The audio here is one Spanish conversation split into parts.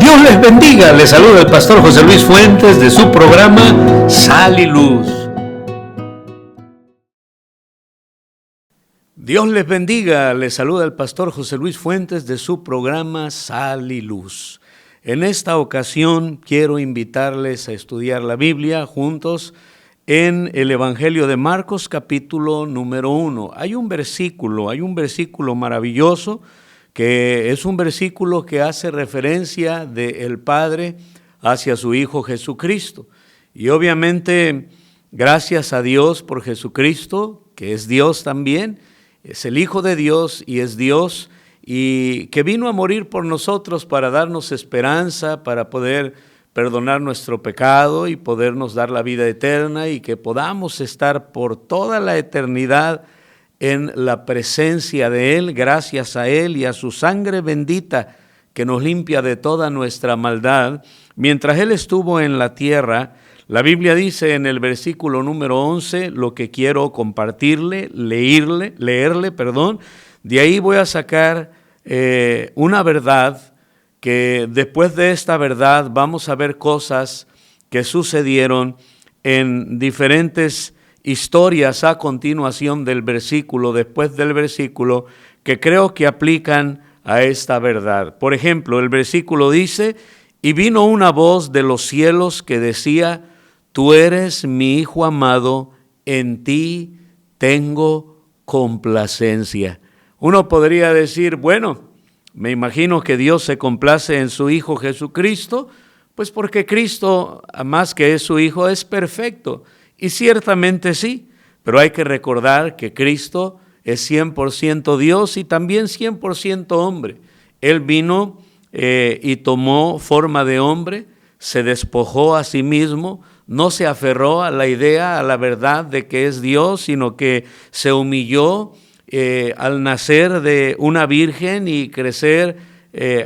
Dios les bendiga, les saluda el pastor José Luis Fuentes de su programa Sal y Luz. Dios les bendiga, les saluda el pastor José Luis Fuentes de su programa Sal y Luz. En esta ocasión quiero invitarles a estudiar la Biblia juntos en el Evangelio de Marcos capítulo número 1. Hay un versículo maravilloso que es un versículo que hace referencia del Padre hacia su Hijo Jesucristo. Y obviamente, gracias a Dios por Jesucristo, que es Dios también, es el Hijo de Dios y es Dios, y que vino a morir por nosotros para darnos esperanza, para poder perdonar nuestro pecado y podernos dar la vida eterna y que podamos estar por toda la eternidad en la presencia de Él, gracias a Él y a su sangre bendita que nos limpia de toda nuestra maldad. Mientras Él estuvo en la tierra, la Biblia dice en el versículo número 11, lo que quiero compartirle, leerle, de ahí voy a sacar una verdad que después de esta verdad vamos a ver cosas que sucedieron en diferentes historias a continuación del versículo, después del versículo, que creo que aplican a esta verdad. Por ejemplo, el versículo dice, y vino una voz de los cielos que decía, tú eres mi Hijo amado, en ti tengo complacencia. Uno podría decir, bueno, me imagino que Dios se complace en su Hijo Jesucristo, pues porque Cristo, más que es su Hijo, es perfecto. Y ciertamente sí, pero hay que recordar que Cristo es 100% Dios y también 100% hombre. Él vino y tomó forma de hombre, se despojó a sí mismo, no se aferró a la idea, a la verdad de que es Dios, sino que se humilló al nacer de una virgen y crecer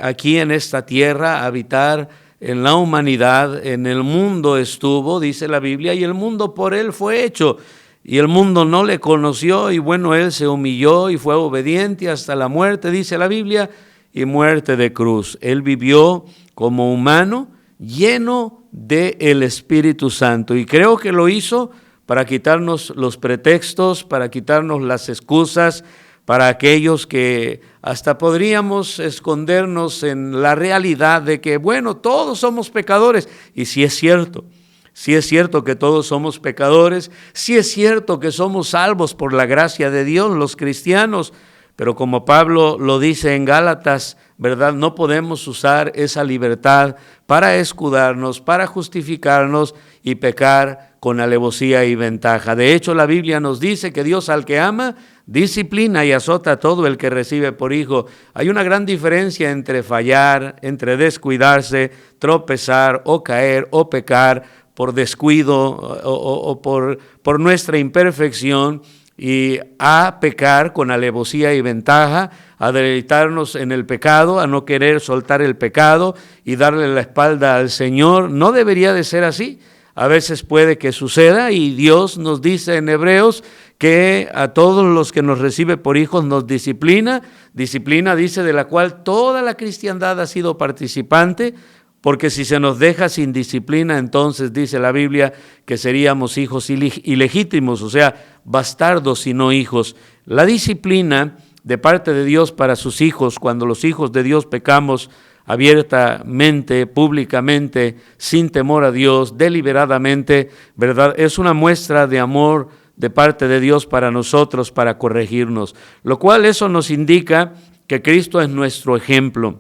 aquí en esta tierra, habitar en la humanidad, en el mundo estuvo, dice la Biblia, y el mundo por Él fue hecho, y el mundo no le conoció, y bueno, Él se humilló y fue obediente hasta la muerte, dice la Biblia, y muerte de cruz. Él vivió como humano, lleno del Espíritu Santo, y creo que lo hizo para quitarnos los pretextos, para quitarnos las excusas, para aquellos que hasta podríamos escondernos en la realidad de que, bueno, todos somos pecadores. Y sí es cierto que todos somos pecadores, sí es cierto que somos salvos por la gracia de Dios, los cristianos, pero como Pablo lo dice en Gálatas, ¿verdad? No podemos usar esa libertad para escudarnos, para justificarnos y pecar con alevosía y ventaja. De hecho, la Biblia nos dice que Dios al que ama, disciplina y azota a todo el que recibe por hijo. Hay una gran diferencia entre fallar, entre descuidarse, tropezar o caer o pecar por descuido o por nuestra imperfección y a pecar con alevosía y ventaja, a deleitarnos en el pecado, a no querer soltar el pecado y darle la espalda al Señor. No debería de ser así. A veces puede que suceda y Dios nos dice en Hebreos que a todos los que nos recibe por hijos nos disciplina, dice de la cual toda la cristiandad ha sido participante, porque si se nos deja sin disciplina, entonces dice la Biblia que seríamos hijos ilegítimos, o sea, bastardos y no hijos. La disciplina de parte de Dios para sus hijos, cuando los hijos de Dios pecamos abiertamente, públicamente, sin temor a Dios, deliberadamente, ¿verdad? Es una muestra de amor de parte de Dios para nosotros, para corregirnos, lo cual eso nos indica que Cristo es nuestro ejemplo.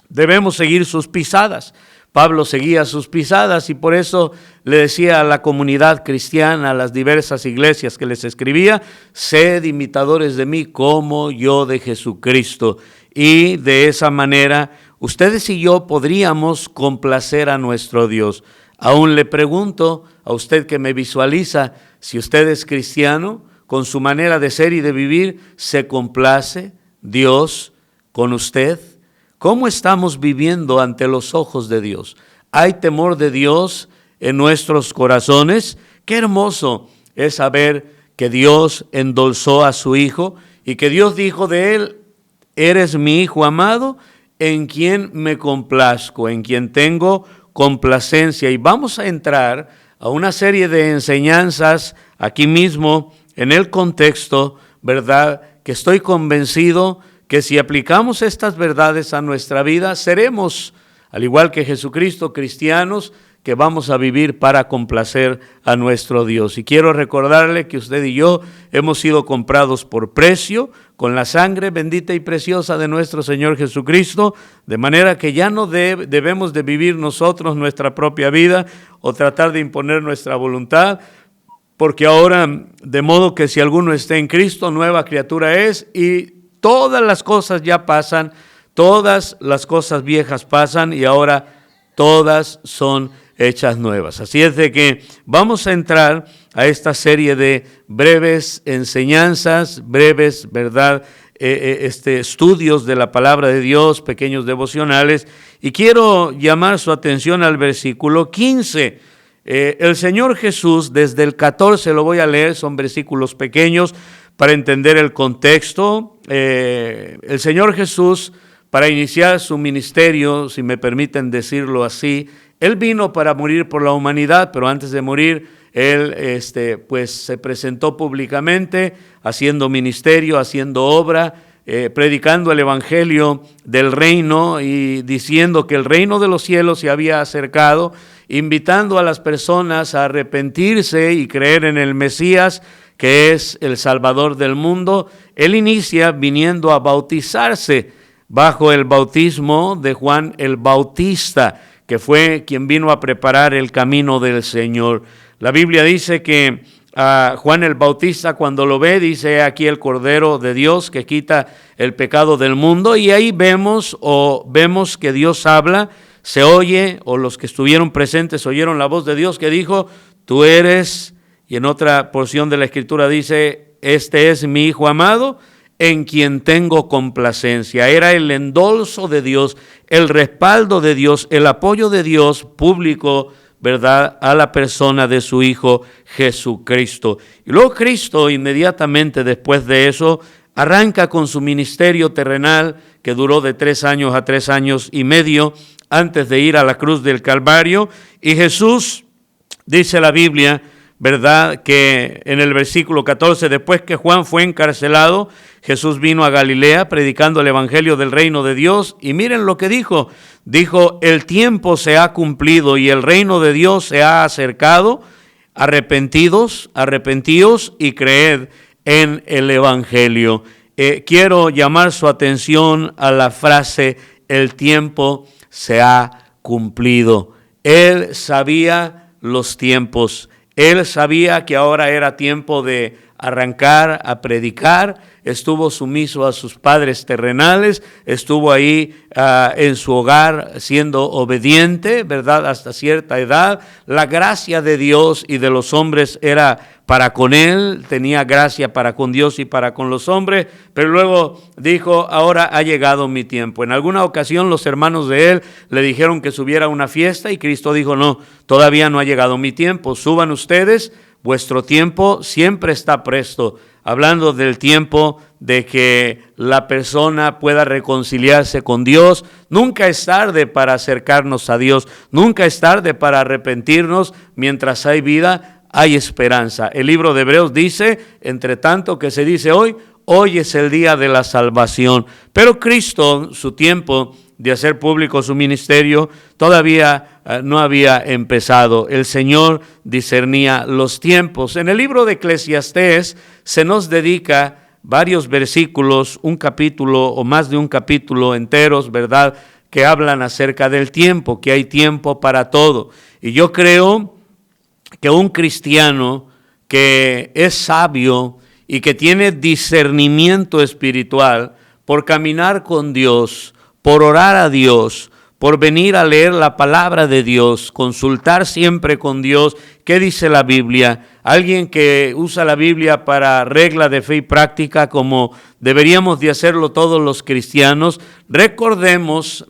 Debemos seguir sus pisadas. Pablo seguía sus pisadas y por eso le decía a la comunidad cristiana, a las diversas iglesias que les escribía, sed imitadores de mí como yo de Jesucristo. Y de esa manera ustedes y yo podríamos complacer a nuestro Dios. Aún le pregunto a usted que me visualiza, si usted es cristiano, con su manera de ser y de vivir, ¿se complace Dios con usted? ¿Cómo estamos viviendo ante los ojos de Dios? ¿Hay temor de Dios en nuestros corazones? Qué hermoso es saber que Dios endulzó a su Hijo y que Dios dijo de Él, eres mi Hijo amado, en quien me complazco, en quien tengo complacencia. Y vamos a entrar a una serie de enseñanzas aquí mismo en el contexto, ¿verdad? Que estoy convencido que si aplicamos estas verdades a nuestra vida, seremos, al igual que Jesucristo, cristianos que vamos a vivir para complacer a nuestro Dios. Y quiero recordarle que usted y yo hemos sido comprados por precio, con la sangre bendita y preciosa de nuestro Señor Jesucristo, de manera que ya no debemos de vivir nosotros nuestra propia vida o tratar de imponer nuestra voluntad, porque ahora, de modo que si alguno está en Cristo, nueva criatura es, y todas las cosas ya pasan, todas las cosas viejas pasan, y ahora todas son hechas nuevas. Así es de que vamos a entrar a esta serie de breves enseñanzas, breves, ¿verdad?, estudios de la palabra de Dios, pequeños devocionales, y quiero llamar su atención al versículo 15. El Señor Jesús, desde el 14 lo voy a leer, son versículos pequeños para entender el contexto. El Señor Jesús, para iniciar su ministerio, si me permiten decirlo así, Él vino para morir por la humanidad, pero antes de morir, Él pues se presentó públicamente, haciendo ministerio, haciendo obra, predicando el evangelio del reino y diciendo que el reino de los cielos se había acercado, invitando a las personas a arrepentirse y creer en el Mesías, que es el Salvador del mundo. Él inicia viniendo a bautizarse bajo el bautismo de Juan el Bautista, que fue quien vino a preparar el camino del Señor. La Biblia dice que a Juan el Bautista, cuando lo ve, dice: aquí el Cordero de Dios que quita el pecado del mundo. Y ahí vemos que Dios habla, se oye, o los que estuvieron presentes oyeron la voz de Dios que dijo: tú eres, y en otra porción de la Escritura dice: este es mi Hijo amado, en quien tengo complacencia. Era el endolso de Dios, el respaldo de Dios, el apoyo de Dios público, ¿verdad?, a la persona de su Hijo Jesucristo. Y luego Cristo, inmediatamente después de eso, arranca con su ministerio terrenal, que duró de 3 años a 3 años y medio, antes de ir a la cruz del Calvario. Y Jesús, dice la Biblia, ¿verdad?, que en el versículo 14, después que Juan fue encarcelado, Jesús vino a Galilea predicando el evangelio del reino de Dios. Y miren lo que dijo: el tiempo se ha cumplido y el reino de Dios se ha acercado. Arrepentíos y creed en el evangelio. Quiero llamar su atención a la frase: el tiempo se ha cumplido. Él sabía los tiempos. Él sabía que ahora era tiempo de arrancar a predicar. Estuvo sumiso a sus padres terrenales, estuvo ahí en su hogar siendo obediente, ¿verdad?, hasta cierta edad. La gracia de Dios y de los hombres era para con él, tenía gracia para con Dios y para con los hombres, pero luego dijo: ahora ha llegado mi tiempo. En alguna ocasión los hermanos de él le dijeron que subiera a una fiesta y Cristo dijo: no, todavía no ha llegado mi tiempo, suban ustedes, vuestro tiempo siempre está presto. Hablando del tiempo de que la persona pueda reconciliarse con Dios. Nunca es tarde para acercarnos a Dios, nunca es tarde para arrepentirnos. Mientras hay vida, hay esperanza. El libro de Hebreos dice: entre tanto que se dice hoy es el día de la salvación. Pero Cristo, su tiempo de hacer público su ministerio, todavía no había empezado. El Señor discernía los tiempos. En el libro de Eclesiastés se nos dedica varios versículos, un capítulo o más de un capítulo enteros, ¿verdad?, que hablan acerca del tiempo, que hay tiempo para todo. Y yo creo que un cristiano que es sabio y que tiene discernimiento espiritual por caminar con Dios, por orar a Dios, por venir a leer la palabra de Dios, consultar siempre con Dios, ¿qué dice la Biblia? Alguien que usa la Biblia para regla de fe y práctica, como deberíamos de hacerlo todos los cristianos. Recordemos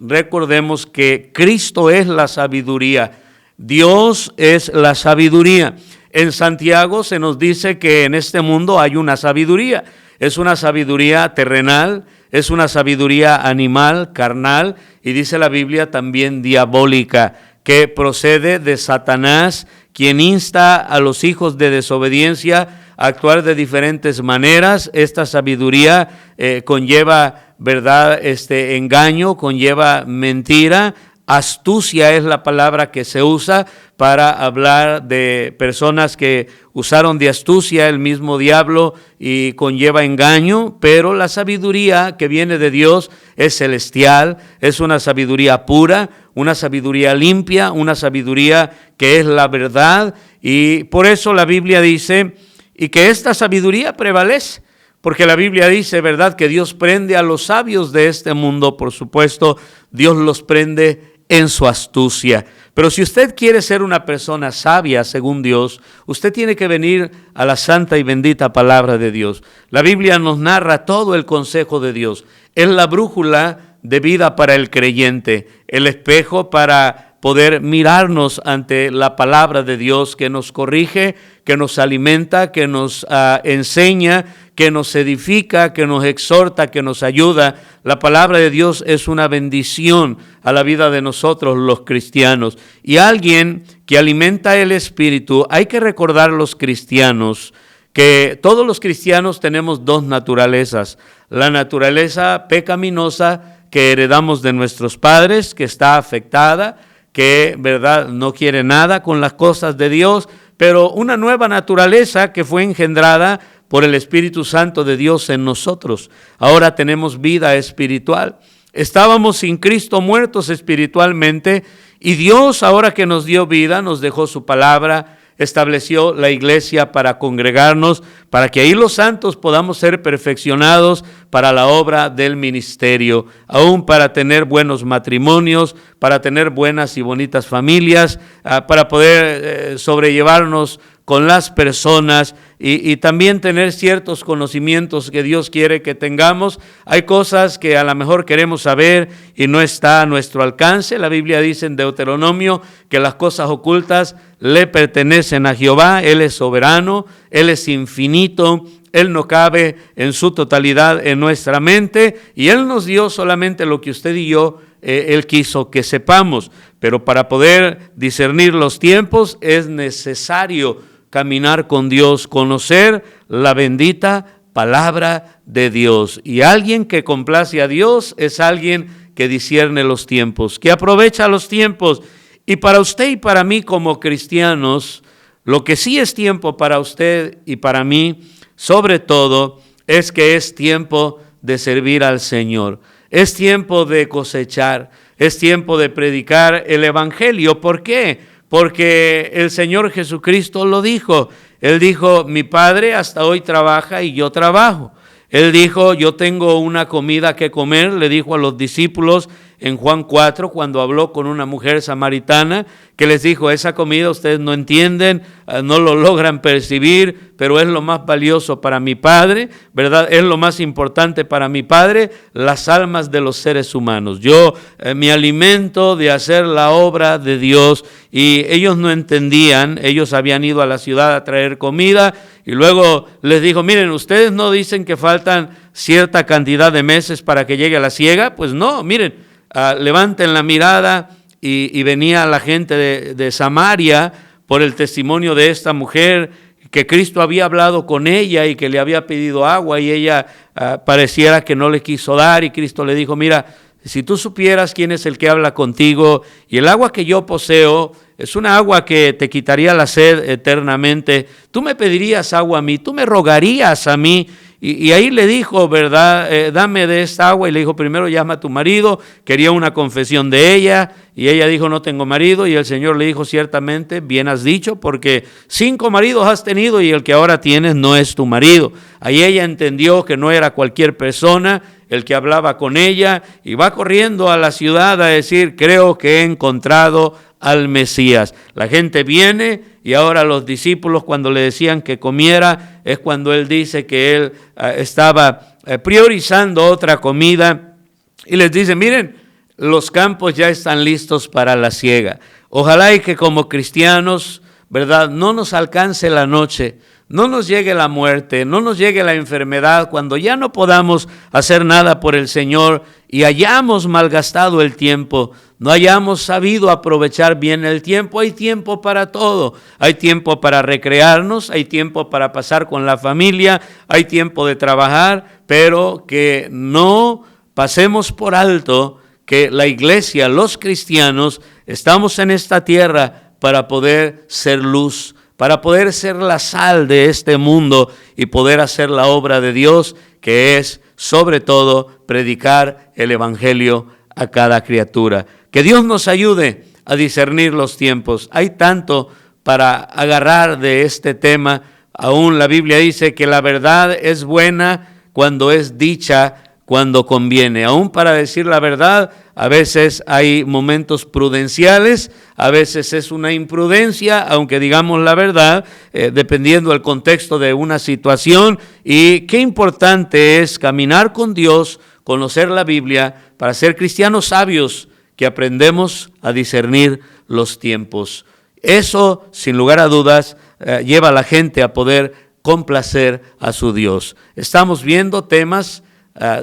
que Cristo es la sabiduría, Dios es la sabiduría. En Santiago se nos dice que en este mundo hay una sabiduría. Es una sabiduría terrenal, es una sabiduría animal, carnal, y dice la Biblia también diabólica, que procede de Satanás, quien insta a los hijos de desobediencia a actuar de diferentes maneras. Esta sabiduría conlleva, ¿verdad?, engaño, conlleva mentira. Astucia es la palabra que se usa para hablar de personas que usaron de astucia el mismo diablo y conlleva engaño, pero la sabiduría que viene de Dios es celestial, es una sabiduría pura, una sabiduría limpia, una sabiduría que es la verdad, y por eso la Biblia dice, y que esta sabiduría prevalece. Porque la Biblia dice, ¿verdad?, que Dios prende a los sabios de este mundo. Por supuesto, Dios los prende en su astucia. Pero si usted quiere ser una persona sabia según Dios, usted tiene que venir a la santa y bendita palabra de Dios. La Biblia nos narra todo el consejo de Dios. Es la brújula de vida para el creyente, el espejo para poder mirarnos ante la palabra de Dios que nos corrige, que nos alimenta, que nos enseña, que nos edifica, que nos exhorta, que nos ayuda. La palabra de Dios es una bendición a la vida de nosotros los cristianos. Y alguien que alimenta el espíritu, hay que recordar los cristianos, que todos los cristianos tenemos dos naturalezas. La naturaleza pecaminosa que heredamos de nuestros padres, que está afectada, que, ¿verdad?, no quiere nada con las cosas de Dios, pero una nueva naturaleza que fue engendrada por el Espíritu Santo de Dios en nosotros. Ahora tenemos vida espiritual. Estábamos sin Cristo, muertos espiritualmente, y Dios, ahora que nos dio vida, nos dejó su palabra, estableció la iglesia para congregarnos, para que ahí los santos podamos ser perfeccionados para la obra del ministerio, aún para tener buenos matrimonios, para tener buenas y bonitas familias, para poder sobrellevarnos con las personas y también tener ciertos conocimientos que Dios quiere que tengamos. Hay cosas que a lo mejor queremos saber y no está a nuestro alcance. La Biblia dice en Deuteronomio que las cosas ocultas le pertenecen a Jehová. Él es soberano, Él es infinito, Él no cabe en su totalidad en nuestra mente, y Él nos dio solamente lo que usted y yo Él quiso que sepamos. Pero para poder discernir los tiempos es necesario caminar con Dios, conocer la bendita palabra de Dios. Y alguien que complace a Dios es alguien que discierne los tiempos, que aprovecha los tiempos. Y para usted y para mí como cristianos, lo que sí es tiempo para usted y para mí, sobre todo, es que es tiempo de servir al Señor. Es tiempo de cosechar, es tiempo de predicar el Evangelio. ¿Por qué? Porque el Señor Jesucristo lo dijo. Él dijo, mi Padre hasta hoy trabaja y yo trabajo. Él dijo, yo tengo una comida que comer, le dijo a los discípulos en Juan 4, cuando habló con una mujer samaritana, que les dijo, esa comida ustedes no entienden, no lo logran percibir, pero es lo más valioso para mi Padre, ¿verdad? Es lo más importante para mi Padre, las almas de los seres humanos. Yo me alimento de hacer la obra de Dios, y ellos no entendían. Ellos habían ido a la ciudad a traer comida, y luego les dijo, miren, ustedes no dicen que faltan cierta cantidad de meses para que llegue la siega. Pues no, miren, levanten la mirada, y venía la gente de Samaria por el testimonio de esta mujer, que Cristo había hablado con ella y que le había pedido agua, y ella pareciera que no le quiso dar, y Cristo le dijo, mira, si tú supieras quién es el que habla contigo, y el agua que yo poseo es una agua que te quitaría la sed eternamente, tú me pedirías agua a mí, tú me rogarías a mí. Y ahí le dijo, ¿verdad? Dame de esta agua. Y le dijo, primero llama a tu marido. Quería una confesión de ella, y ella dijo, no tengo marido. Y el Señor le dijo, ciertamente, bien has dicho, porque 5 maridos has tenido y el que ahora tienes no es tu marido. Ahí ella entendió que no era cualquier persona el que hablaba con ella, y va corriendo a la ciudad a decir, creo que he encontrado al Mesías. La gente viene, y ahora los discípulos, cuando le decían que comiera, es cuando él dice que él estaba priorizando otra comida, y les dice, miren, los campos ya están listos para la siega. Ojalá y que como cristianos, ¿verdad?, no nos alcance la noche no nos llegue la muerte, no nos llegue la enfermedad, cuando ya no podamos hacer nada por el Señor y hayamos malgastado el tiempo, no hayamos sabido aprovechar bien el tiempo. Hay tiempo para todo, hay tiempo para recrearnos, hay tiempo para pasar con la familia, hay tiempo de trabajar, pero que no pasemos por alto que la iglesia, los cristianos, estamos en esta tierra para poder ser luz, para poder ser la sal de este mundo y poder hacer la obra de Dios, que es, sobre todo, predicar el evangelio a cada criatura. Que Dios nos ayude a discernir los tiempos. Hay tanto para agarrar de este tema. Aún la Biblia dice que la verdad es buena cuando es dicha, cuando conviene. Aún para decir la verdad, a veces hay momentos prudenciales, a veces es una imprudencia, aunque digamos la verdad, dependiendo del contexto de una situación. Y qué importante es caminar con Dios, conocer la Biblia, para ser cristianos sabios, que aprendemos a discernir los tiempos. Eso, sin lugar a dudas, lleva a la gente a poder complacer a su Dios. Estamos viendo temas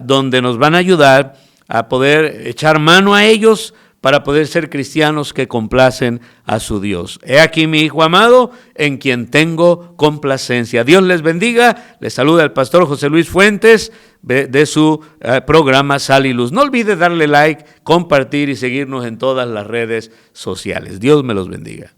donde nos van a ayudar a poder echar mano a ellos para poder ser cristianos que complacen a su Dios. He aquí mi hijo amado, en quien tengo complacencia. Dios les bendiga. Les saluda el pastor José Luis Fuentes de su programa Sal y Luz. No olvide darle like, compartir y seguirnos en todas las redes sociales. Dios me los bendiga.